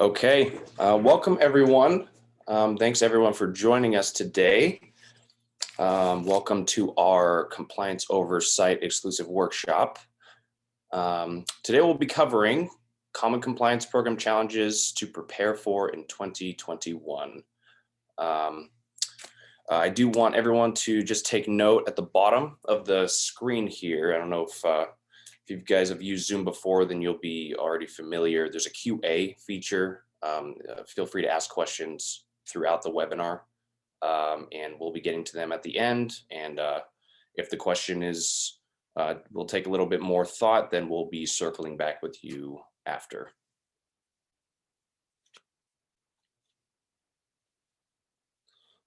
Okay, welcome everyone. Thanks everyone for joining us today. Welcome to our Compliance Oversight exclusive workshop. Today we'll be covering common compliance program challenges to prepare for in 2021. I do want everyone to just take note at the bottom of the screen here. I don't know if you guys have used Zoom before, then you'll be already familiar. There's a QA feature. Feel free to ask questions throughout the webinar, and we'll be getting to them at the end. And if the question is, will take a little bit more thought, then we'll be circling back with you after.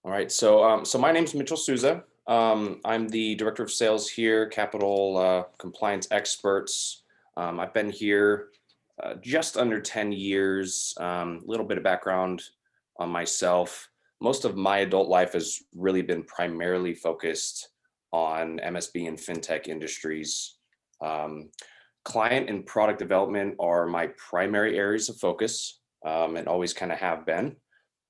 All right, so my name is Mitchell Souza. I'm the Director of Sales here, Capital Compliance Experts. I've been here just under 10 years. A little bit of background on myself. Most of my adult life has really been primarily focused on MSB and fintech industries. Client and product development are my primary areas of focus, and always kind of have been.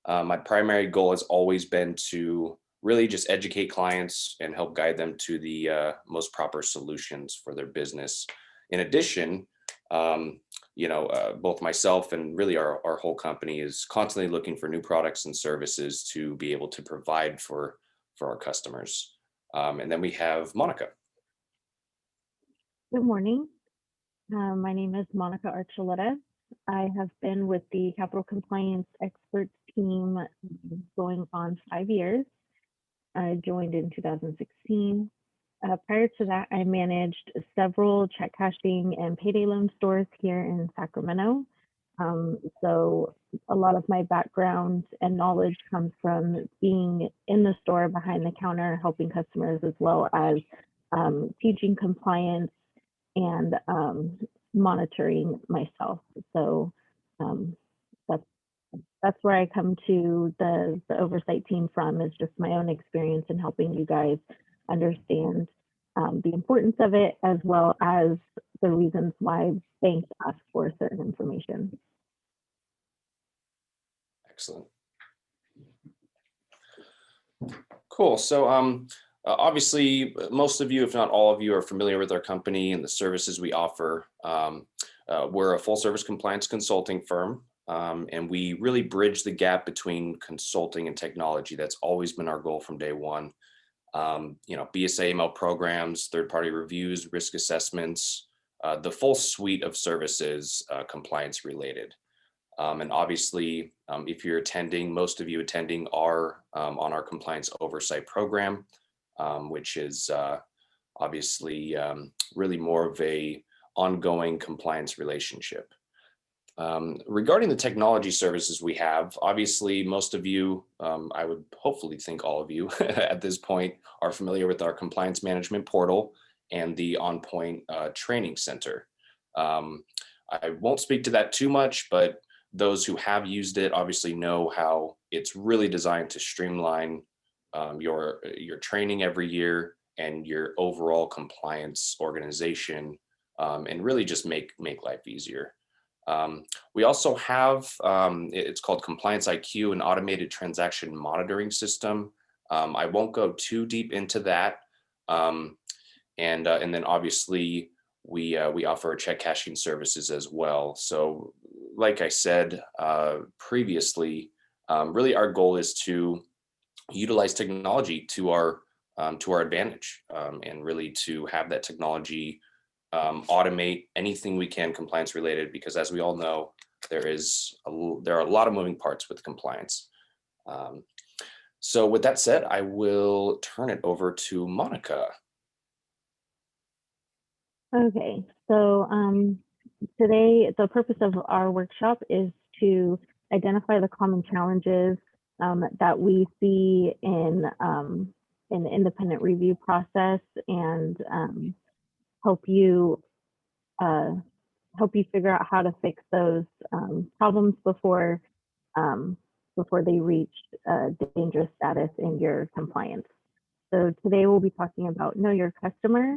My primary goal has always been to really just educate clients and help guide them to the most proper solutions for their business. In addition, both myself and really our whole company is constantly looking for new products and services to be able to provide for our customers. And then we have Monica. Good morning. My name is Monica Archuleta. I have been with the Capital Compliance Expert team going on 5 years. I joined in 2016. Prior to that, I managed several check cashing and payday loan stores here in Sacramento. So a lot of my background and knowledge comes from being in the store behind the counter, helping customers, as well as teaching compliance and monitoring myself. So that's where I come to the oversight team from, is just my own experience in helping you guys understand the importance of it, as well as the reasons why banks ask for certain information. Excellent. Cool. So obviously, most of you, if not all of you, are familiar with our company and the services we offer. We're a full service compliance consulting firm, and we really bridge the gap between consulting and technology. That's always been our goal from day one. BSA AML programs, third-party reviews, risk assessments, the full suite of services compliance related. And obviously, if you're attending, most of you attending are on our compliance oversight program, which is obviously really more of a ongoing compliance relationship. Regarding the technology services we have, obviously most of you, I would hopefully think all of you at this point, are familiar with our compliance management portal and the OnPoint training center. I won't speak to that too much, but those who have used it obviously know how it's really designed to streamline your training every year and your overall compliance organization, and really just make life easier. We also have, it's called Compliance IQ, an automated transaction monitoring system. I won't go too deep into that. And then obviously we offer check cashing services as well. So like I said previously, really our goal is to utilize technology to our advantage, and really to have that technology automate anything we can compliance related, because as we all know, there are a lot of moving parts with compliance. So with that said, I will turn it over to Monica. Okay, so today the purpose of our workshop is to identify the common challenges that we see in the independent review process, and help you figure out how to fix those problems before they reach dangerous status in your compliance. So today we'll be talking about know your customer,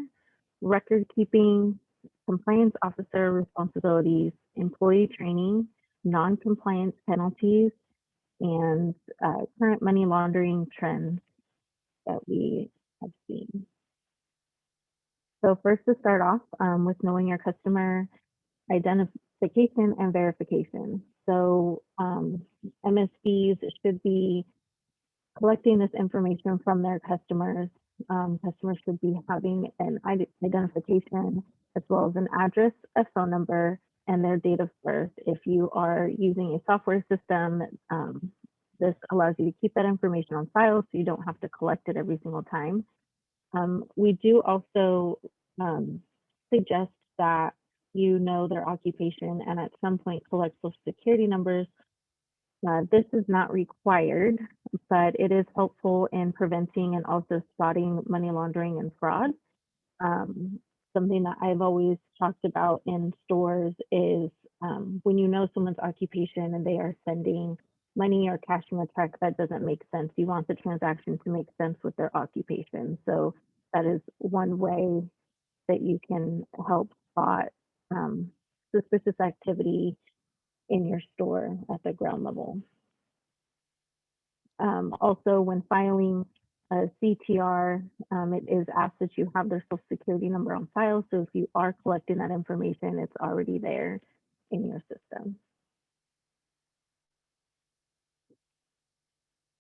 record keeping, compliance officer responsibilities, employee training, non-compliance penalties, and current money laundering trends that we have seen. So first, to start off with knowing your customer identification and verification. So MSPs should be collecting this information from their customers. Customers should be having an identification as well as an address, a phone number, and their date of birth. If you are using a software system, this allows you to keep that information on file so you don't have to collect it every single time. We do also suggest that you know their occupation and at some point collect social security numbers. This is not required, but it is helpful in preventing and also spotting money laundering and fraud. Um, Something that I've always talked about in stores is when you know someone's occupation and they are sending money or cashing a check that doesn't make sense, you want the transaction to make sense with their occupation. So that is one way that you can help spot um, suspicious activity in your store at the ground level. Also, when filing a CTR, it is asked that you have their social security number on file. So if you are collecting that information, it's already there in your system.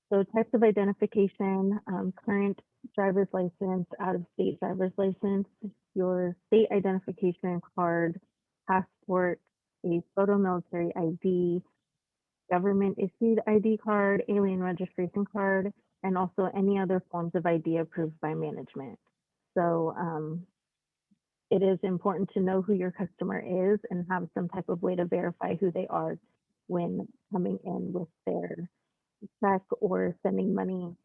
So types of identification, current driver's license, out-of-state driver's license, your state identification card, passport, a photo military ID, government issued ID card, alien registration card, and also any other forms of ID approved by management. So it is important to know who your customer is and have some type of way to verify who they are when coming in with their check or sending money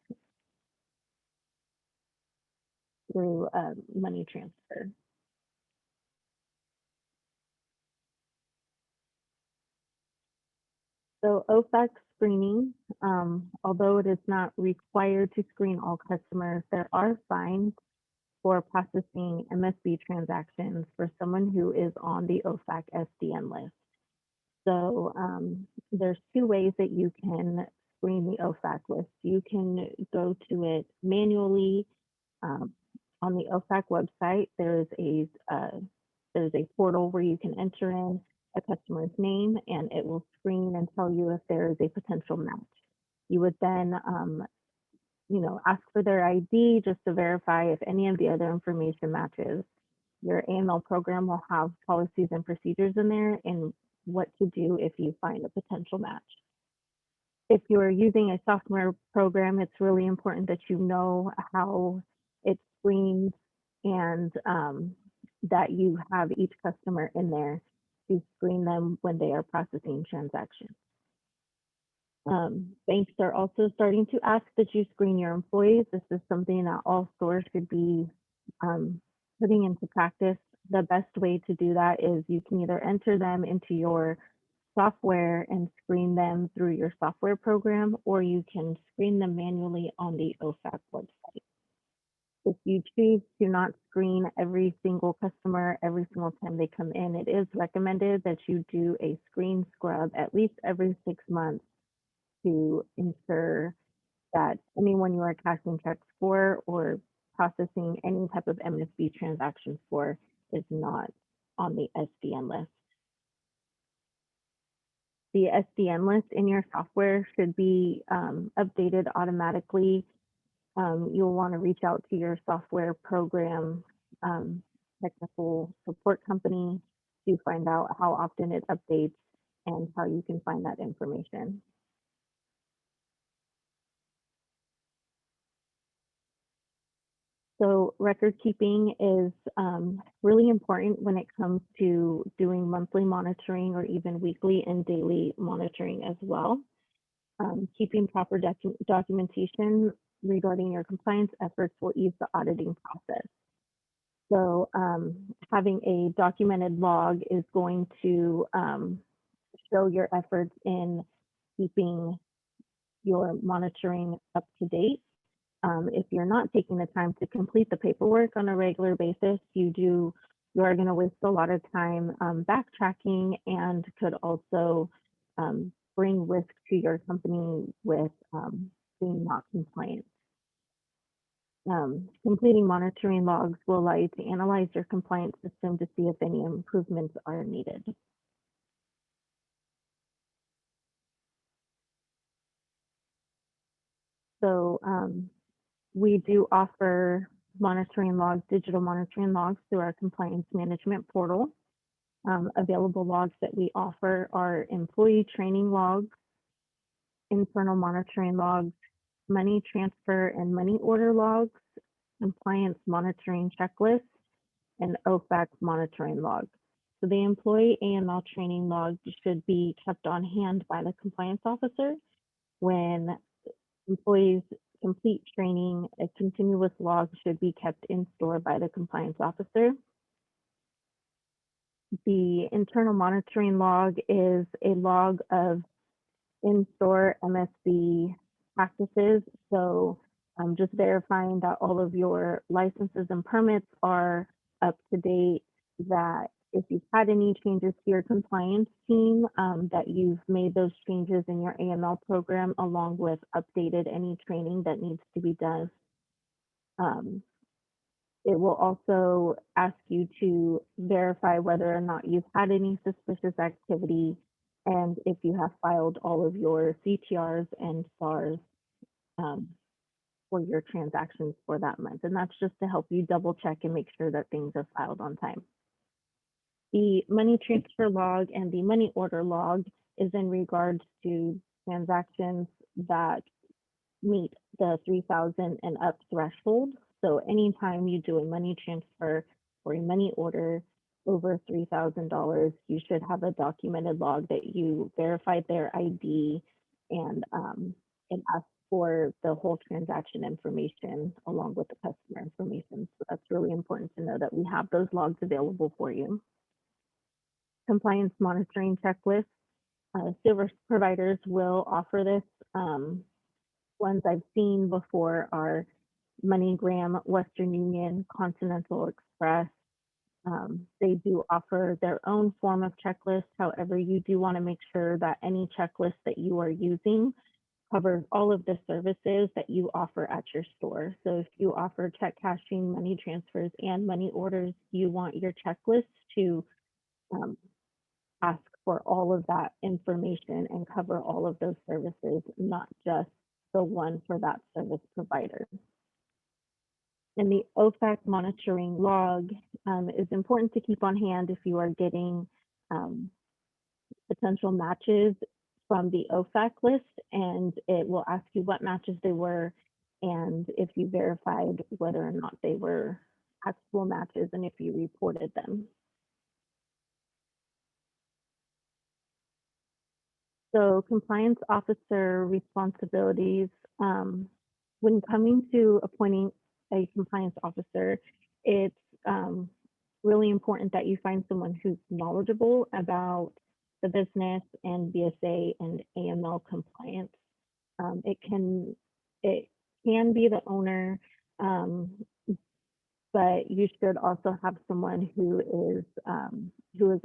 through money transfer. So OFAC screening, although it is not required to screen all customers, there are fines for processing MSB transactions for someone who is on the OFAC SDN list. So there's two ways that you can screen the OFAC list. You can go to it manually on the OFAC website. There's a portal where you can enter in a customer's name and it will screen and tell you if there is a potential match. You would then ask for their ID just to verify if any of the other information matches. Your AML program will have policies and procedures in there and what to do if you find a potential match. If you're using a software program, it's really important that you know how it screens and that you have each customer in there to screen them when they are processing transactions. Banks are also starting to ask that you screen your employees. This is something that all stores should be putting into practice. The best way to do that is you can either enter them into your software and screen them through your software program, or you can screen them manually on the OFAC website. If you choose to not screen every single customer every single time they come in, it is recommended that you do a screen scrub at least every 6 months to ensure that anyone you are cashing checks for or processing any type of MSB transactions for is not on the SDN list. The SDN list in your software should be updated automatically. You'll want to reach out to your software program technical support company to find out how often it updates and how you can find that information. So record keeping is really important when it comes to doing monthly monitoring or even weekly and daily monitoring as well. Keeping proper documentation regarding your compliance efforts will ease the auditing process. So having a documented log is going to show your efforts in keeping your monitoring up to date. If you're not taking the time to complete the paperwork on a regular basis, you are going to waste a lot of time backtracking and could also bring risk to your company with being not compliant. Completing monitoring logs will allow you to analyze your compliance system to see if any improvements are needed. So we do offer monitoring logs, digital monitoring logs through our compliance management portal. Available logs that we offer are employee training logs, internal monitoring logs, money transfer and money order logs, compliance monitoring checklist, and OFAC monitoring log. So the employee AML training log should be kept on hand by the compliance officer. When employees complete training, a continuous log should be kept in store by the compliance officer. The internal monitoring log is a log of in-store MSB practices. So just verifying that all of your licenses and permits are up to date, that if you've had any changes to your compliance team, that you've made those changes in your AML program, along with updated any training that needs to be done. It will also ask you to verify whether or not you've had any suspicious activity and if you have filed all of your CTRs and SARs for your transactions for that month. And that's just to help you double check and make sure that things are filed on time. The money transfer log and the money order log is in regards to transactions that meet the 3,000 and up threshold. So anytime you do a money transfer or a money order over $3,000, you should have a documented log that you verified their ID and ask for the whole transaction information along with the customer information. So that's really important to know that we have those logs available for you. Compliance monitoring checklist. Service providers will offer this. Ones I've seen before are MoneyGram, Western Union, Continental Express. They do offer their own form of checklist. However, you do want to make sure that any checklist that you are using covers all of the services that you offer at your store. So if you offer check cashing, money transfers, and money orders, you want your checklist to ask for all of that information and cover all of those services, not just the one for that service provider. And the OFAC monitoring log is important to keep on hand if you are getting potential matches from the OFAC list, and it will ask you what matches they were and if you verified whether or not they were actual matches and if you reported them. So compliance officer responsibilities, when coming to appointing a compliance officer, it's really important that you find someone who's knowledgeable about the business and BSA and AML compliance. It can be the owner, but you should also have someone who is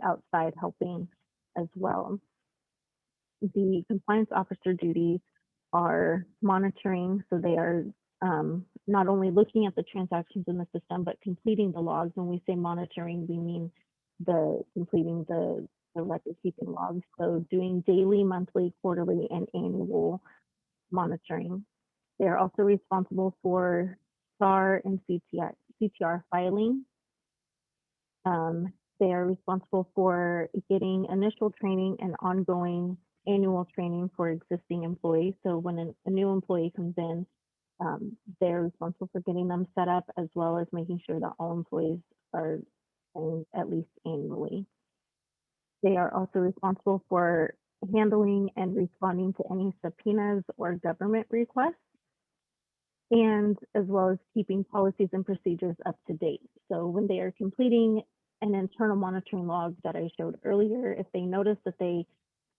outside helping as well. The compliance officer duties are monitoring, so they are not only looking at the transactions in the system, but completing the logs. When we say monitoring, we mean completing the record keeping logs. So doing daily, monthly, quarterly, and annual monitoring. They are also responsible for SAR and CTR filing. They are responsible for getting initial training and ongoing annual training for existing employees. So when a new employee comes in, they're responsible for getting them set up, as well as making sure that all employees are trained at least annually. They are also responsible for handling and responding to any subpoenas or government requests, and as well as keeping policies and procedures up to date. So when they are completing an internal monitoring log that I showed earlier, if they notice that they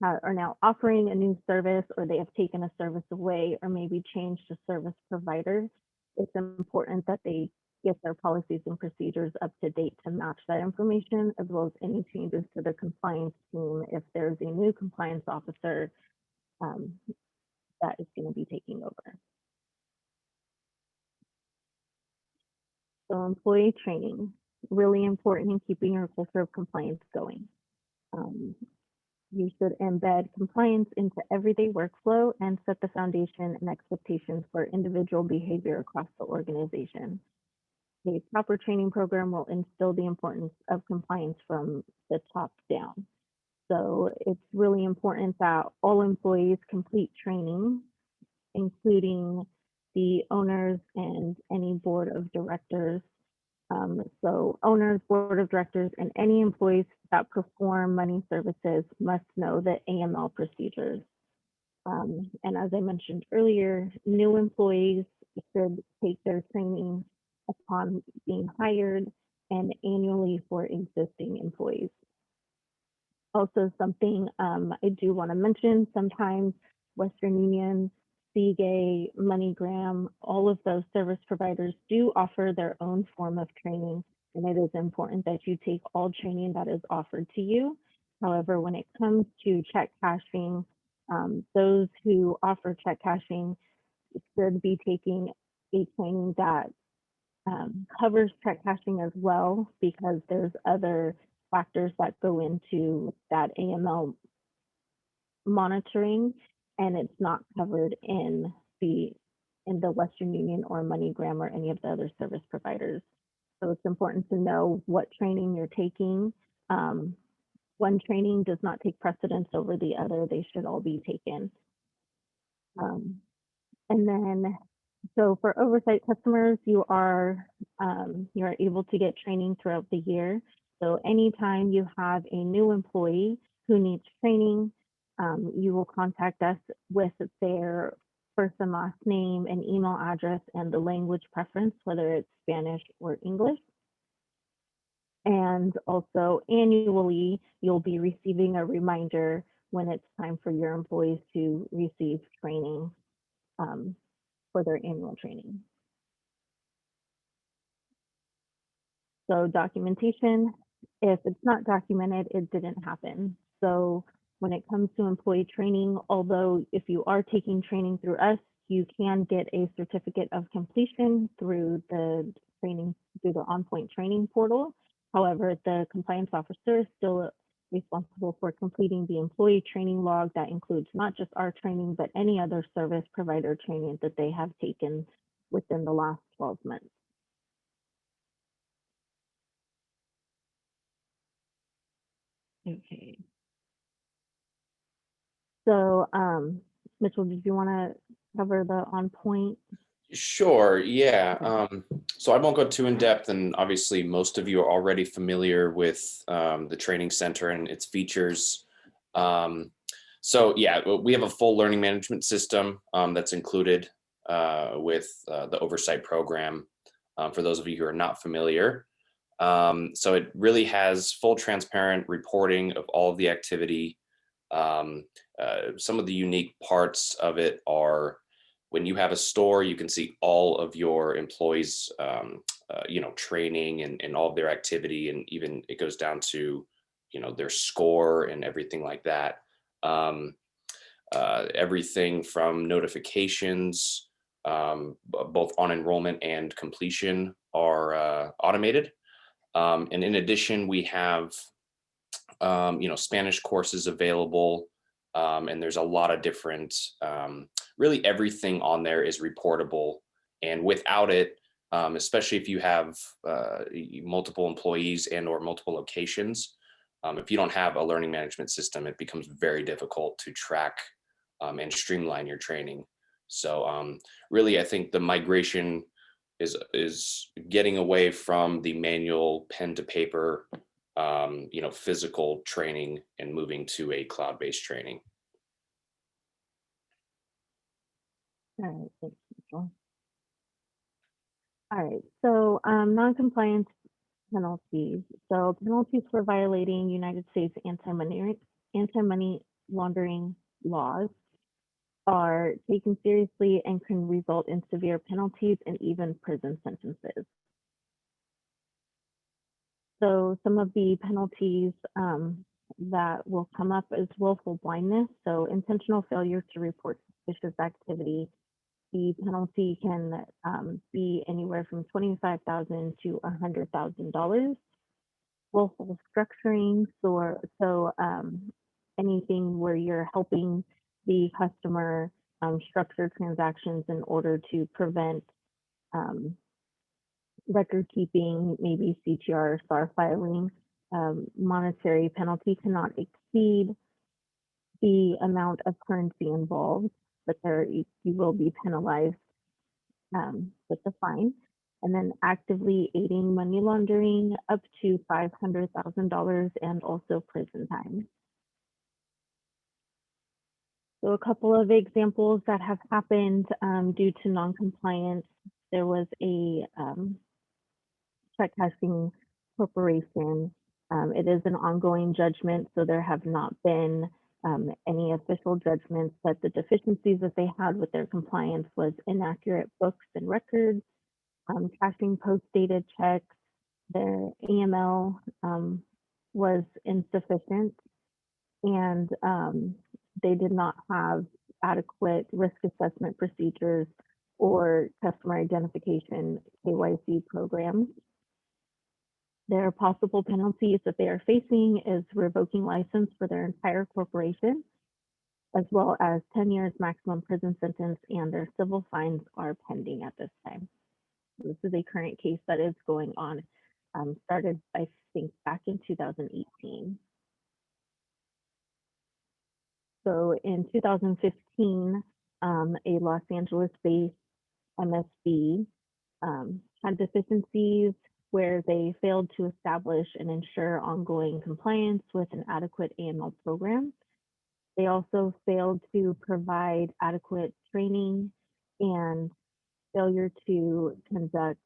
are now offering a new service, or they have taken a service away, or maybe changed a service provider, it's important that they get their policies and procedures up to date to match that information, as well as any changes to the compliance team if there's a new compliance officer um, that is going to be taking over. So employee training, really important in keeping your culture of compliance going. You should embed compliance into everyday workflow and set the foundation and expectations for individual behavior across the organization. A proper training program will instill the importance of compliance from the top down. So it's really important that all employees complete training, including the owners and any board of directors. So owners, board of directors, and any employees that perform money services must know the AML procedures. And as I mentioned earlier, new employees should take their training upon being hired and annually for existing employees. Also something I do want to mention, sometimes Western Union, Seagay, MoneyGram, all of those service providers do offer their own form of training, and it is important that you take all training that is offered to you. However, when it comes to check cashing, those who offer check cashing should be taking a training that covers check cashing as well, because there's other factors that go into that AML monitoring, and it's not covered in the Western Union or MoneyGram or any of the other service providers. So it's important to know what training you're taking. One training does not take precedence over the other. They should all be taken. And then, so for oversight customers, you are able to get training throughout the year. So anytime you have a new employee who needs training, you will contact us with their first and last name and email address and the language preference, whether it's Spanish or English. And also annually, you'll be receiving a reminder when it's time for your employees to receive training for their annual training. So documentation, if it's not documented, it didn't happen. So when it comes to employee training, although if you are taking training through us, you can get a certificate of completion through the on-point training portal. However, the compliance officer is still responsible for completing the employee training log that includes not just our training, but any other service provider training that they have taken within the last 12 months. Okay. So, Mitchell, did you want to cover the on point? Sure, yeah. So I won't go too in depth, and obviously most of you are already familiar with the training center and its features. So yeah, we have a full learning management system that's included with the oversight program. For those of you who are not familiar, so it really has full transparent reporting of all of the activity. Some of the unique parts of it are when you have a store, you can see all of your employees, training and all of their activity, and even it goes down to, their score and everything like that. Everything from notifications, both on enrollment and completion, are automated. And in addition, we have Spanish courses available, and there's a lot of different, really everything on there is reportable. And without it, especially if you have multiple employees and or multiple locations, if you don't have a learning management system, it becomes very difficult to track and streamline your training. So really, I think the migration is getting away from the manual pen to paper physical training and moving to a cloud-based training. All right, thanks, Mitchell. All right, so non-compliance penalties. So penalties for violating United States anti-money laundering laws are taken seriously and can result in severe penalties and even prison sentences. So some of the penalties that will come up is willful blindness. So intentional failure to report suspicious activity. The penalty can be anywhere from $25,000 to $100,000. Willful structuring, so anything where you're helping the customer structure transactions in order to prevent um, record keeping, maybe CTR or SAR filing. Monetary penalty cannot exceed the amount of currency involved, but you will be penalized with the fine. And then actively aiding money laundering up to $500,000 and also prison time. So a couple of examples that have happened due to non-compliance. There was a check cashing corporation. It is an ongoing judgment, so there have not been any official judgments, but the deficiencies that they had with their compliance was inaccurate books and records, cashing post-dated checks, their AML was insufficient, and they did not have adequate risk assessment procedures or customer identification KYC programs. Their possible penalties that they are facing is revoking license for their entire corporation, as well as 10 years maximum prison sentence, and their civil fines are pending at this time. This is a current case that is going on, started, I think, back in 2018. So in 2015, a Los Angeles-based MSB had deficiencies where they failed to establish and ensure ongoing compliance with an adequate AML program. They also failed to provide adequate training and failure to conduct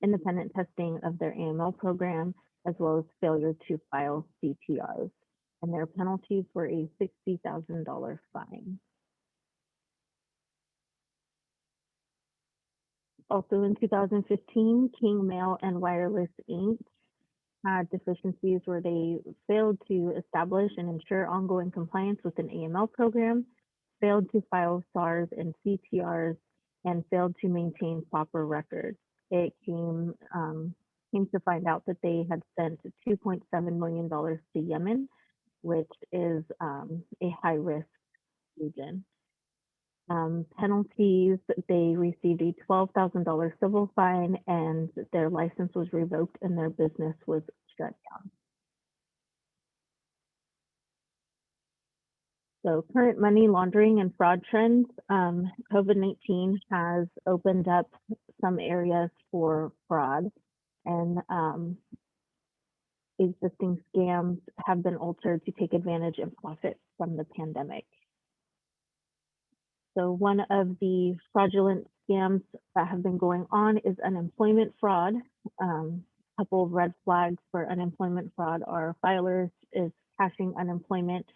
independent testing of their AML program, as well as failure to file CTRs. And their penalties were a $60,000 fine. Also in 2015, King Mail and Wireless Inc. had deficiencies where they failed to establish and ensure ongoing compliance with an AML program, failed to file SARs and CTRs, and failed to maintain proper records. It came to find out that they had sent $2.7 million to Yemen, which is a high risk region. Penalties, they received a $12,000 civil fine, and their license was revoked and their business was shut down. So current money laundering and fraud trends, COVID-19 has opened up some areas for fraud, and existing scams have been altered to take advantage and profit from the pandemic. So one of the fraudulent scams that have been going on is unemployment fraud. A couple of red flags for unemployment fraud are filers is cashing unemployment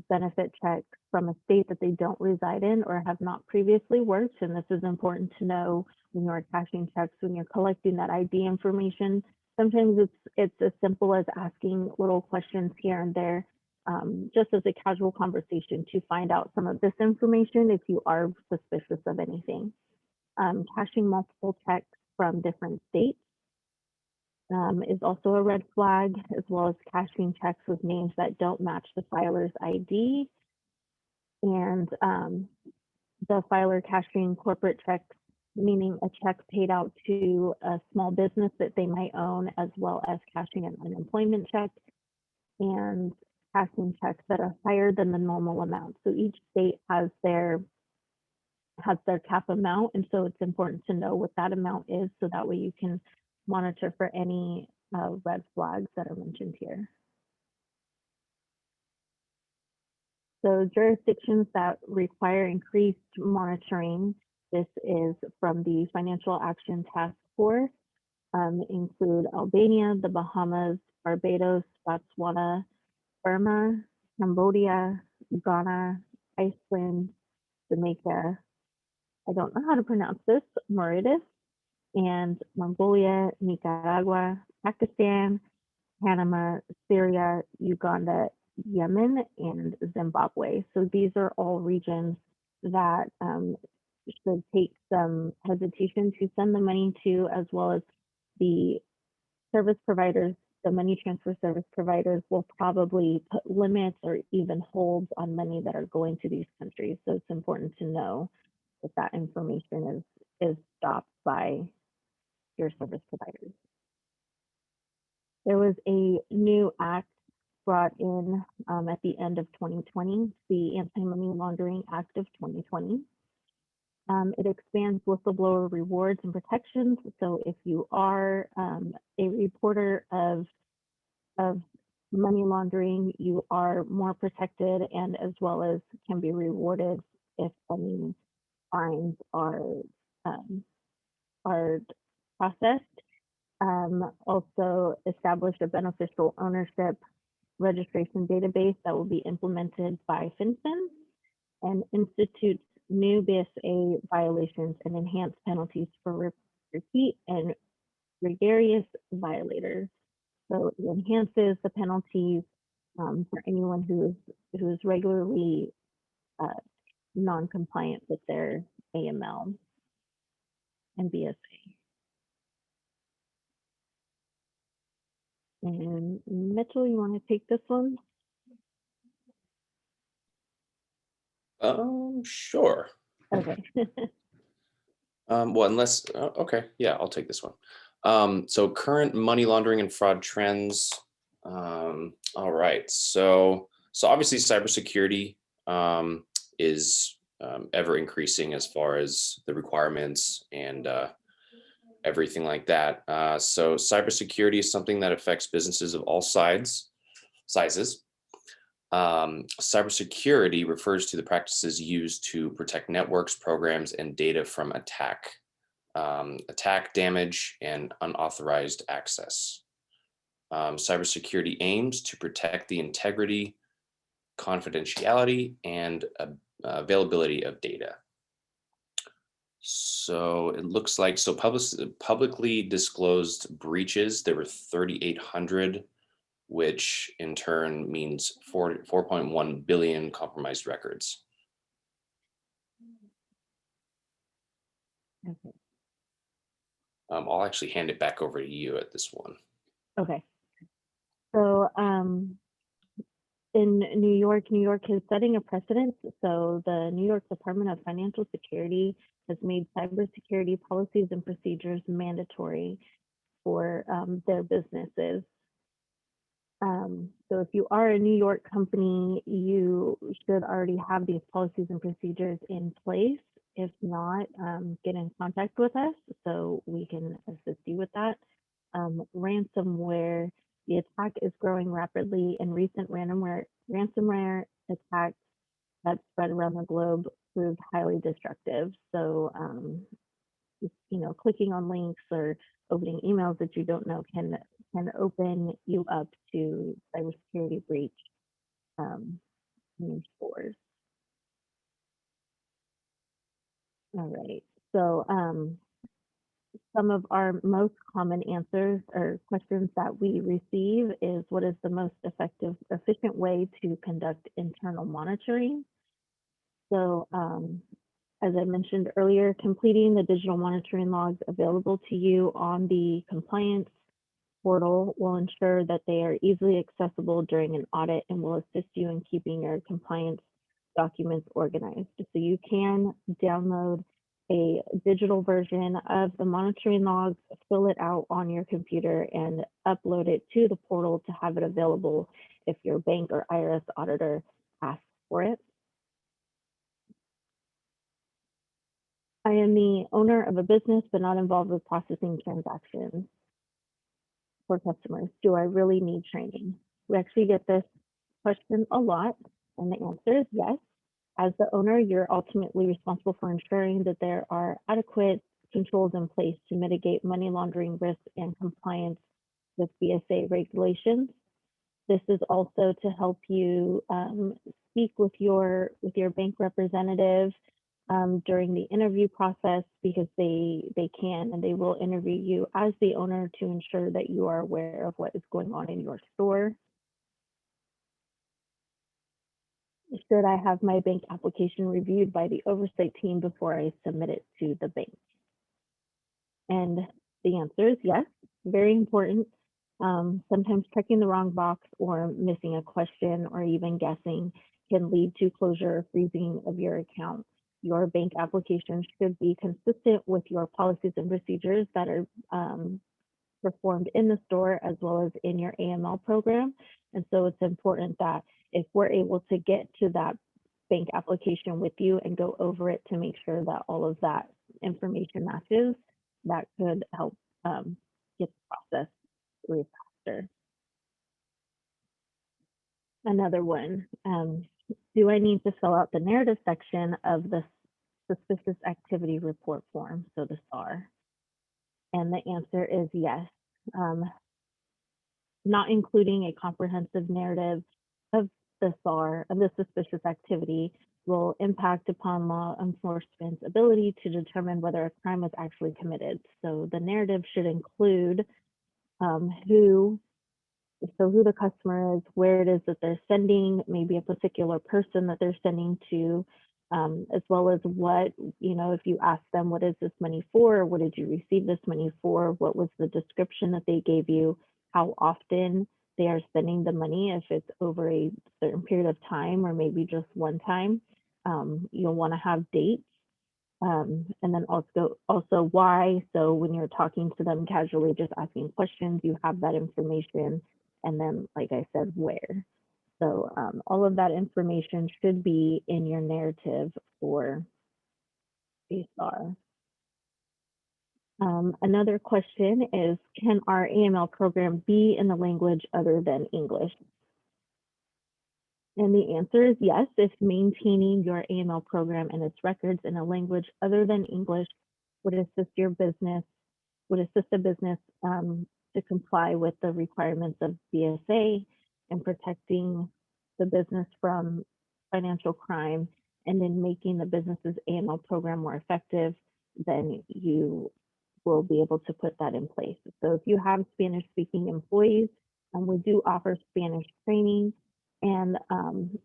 benefit checks from a state that they don't reside in or have not previously worked. And this is important to know when you're cashing checks, when you're collecting that ID information. Sometimes it's as simple as asking little questions here and there, just as a casual conversation to find out some of this information if you are suspicious of anything. Cashing multiple checks from different states is also a red flag, as well as cashing checks with names that don't match the filer's ID. And the filer cashing corporate checks, meaning a check paid out to a small business that they might own, as well as cashing an unemployment check, and cashing checks that are higher than the normal amount. So each state has their cap amount, and so it's important to know what that amount is, so that way you can monitor for any red flags that are mentioned here. So jurisdictions that require increased monitoring, this is from the Financial Action Task Force, include Albania, the Bahamas, Barbados, Botswana, Burma, Cambodia, Ghana, Iceland, Jamaica. I don't know how to pronounce this, Mauritius, and Mongolia, Nicaragua, Pakistan, Panama, Syria, Uganda, Yemen, and Zimbabwe. So these are all regions that should take some hesitation to send the money to, as well as the service providers, the money transfer service providers will probably put limits or even holds on money that are going to these countries. So it's important to know that that information is stopped by your service providers. There was a new act brought in at the end of 2020, the Anti-Money Laundering Act of 2020. It expands whistleblower rewards and protections. So if you are a reporter of money laundering, you are more protected, and as well as can be rewarded if any fines um, are processed. Also established a beneficial ownership registration database that will be implemented by FinCEN, and institutes new BSA violations and enhanced penalties for repeat and gregarious violators. So it enhances the penalties for anyone who is regularly uh, non-compliant with their AML and BSA. And Mitchell, you want to take this one? Sure. Okay. Well, unless, okay, yeah, I'll take this one. So current money laundering and fraud trends. All right, so obviously cybersecurity is ever increasing as far as the requirements and everything like that. So cybersecurity is something that affects businesses of all sizes. Cybersecurity refers to the practices used to protect networks, programs, and data from attack, damage, and unauthorized access. Cybersecurity aims to protect the integrity, confidentiality, and availability of data. So it looks like publicly disclosed breaches, there were 3,800, which in turn means 4.1 billion compromised records. Okay. I'll actually hand it back over to you at this one. Okay. So in New York is setting a precedent. So the New York Department of Financial Security has made cybersecurity policies and procedures mandatory for their businesses. So if you are a New York company, you should already have these policies and procedures in place. If not, get in contact with us so we can assist you with that. Ransomware, the attack is growing rapidly, and recent ransomware attacks that spread around the globe proved highly destructive. So, clicking on links or opening emails that you don't know can open you up to cybersecurity breach in your stores. All right. So some of our most common answers or questions that we receive is, what is the most efficient way to conduct internal monitoring? So as I mentioned earlier, completing the digital monitoring logs available to you on the compliance portal will ensure that they are easily accessible during an audit and will assist you in keeping your compliance documents organized. So you can download a digital version of the monitoring logs, fill it out on your computer, and upload it to the portal to have it available if your bank or IRS auditor asks for it. I am the owner of a business, but not involved with processing transactions for customers. Do I really need training? We actually get this question a lot, and the answer is yes. As the owner, you're ultimately responsible for ensuring that there are adequate controls in place to mitigate money laundering risk and compliance with BSA regulations. This is also to help you speak with your bank representative during the interview process, because they can and they will interview you as the owner to ensure that you are aware of what is going on in your store. Should I have my bank application reviewed by the oversight team before I submit it to the bank? And the answer is yes, very important. Sometimes checking the wrong box or missing a question or even guessing can lead to closure or freezing of your account. Your bank application should be consistent with your policies and procedures that are performed in the store as well as in your AML program. And so it's important that if we're able to get to that bank application with you and go over it to make sure that all of that information matches, that could help get the process through faster. Another one, do I need to fill out the narrative section of the suspicious activity report form, so the SAR? And the answer is yes. Not including a comprehensive narrative of the SAR, of the suspicious activity, will impact upon law enforcement's ability to determine whether a crime was actually committed. So the narrative should include who the customer is, where it is that they're sending, maybe a particular person that they're sending to, as well as what, if you ask them, what is this money for? What did you receive this money for? What was the description that they gave you? How often they are spending the money, if it's over a certain period of time or maybe just one time. You'll want to have dates. And then also why. So when you're talking to them casually, just asking questions, you have that information. And then, like I said, where. So all of that information should be in your narrative for ASAR. Another question is, can our AML program be in a language other than English? And the answer is yes, if maintaining your AML program and its records in a language other than English would assist a business to comply with the requirements of BSA and protecting the business from financial crime, and in making the business's AML program more effective, then you will be able to put that in place. So if you have Spanish speaking employees, and we do offer Spanish training, and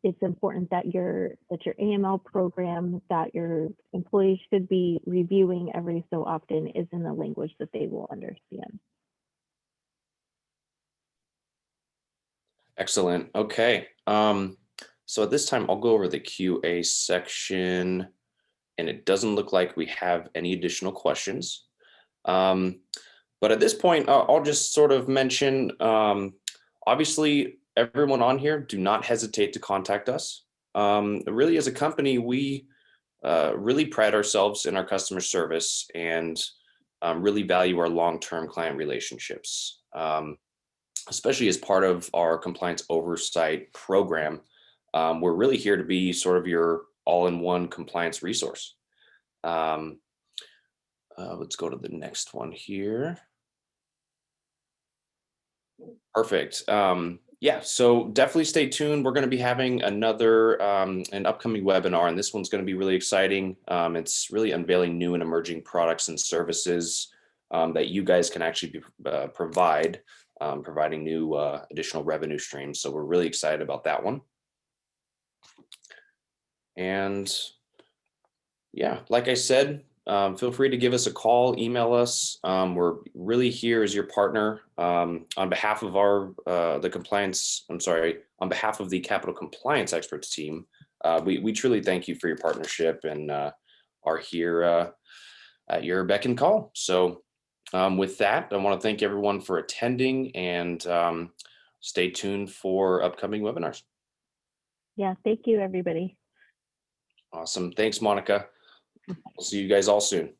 it's important that your AML program that your employees should be reviewing every so often is in the language that they will understand. Excellent. Okay. So at this time, I'll go over the QA section, and it doesn't look like we have any additional questions. But at this point, I'll just sort of mention, obviously, everyone on here, do not hesitate to contact us. Really, as a company, we really pride ourselves in our customer service and really value our long-term client relationships, especially as part of our compliance oversight program. We're really here to be sort of your all-in-one compliance resource. Let's go to the next one here. Perfect. Yeah, so definitely stay tuned. We're going to be having another an upcoming webinar, and this one's going to be really exciting. It's really unveiling new and emerging products and services that you guys can actually provide, providing new additional revenue streams. So we're really excited about that one. And yeah, like I said, feel free to give us a call, email us. We're really here as your partner. On behalf of on behalf of the Capital Compliance Experts team, we truly thank you for your partnership and are here at your beck and call. So with that, I want to thank everyone for attending, and stay tuned for upcoming webinars. Yeah, thank you, everybody. Awesome. Thanks, Monica. We'll see you guys all soon.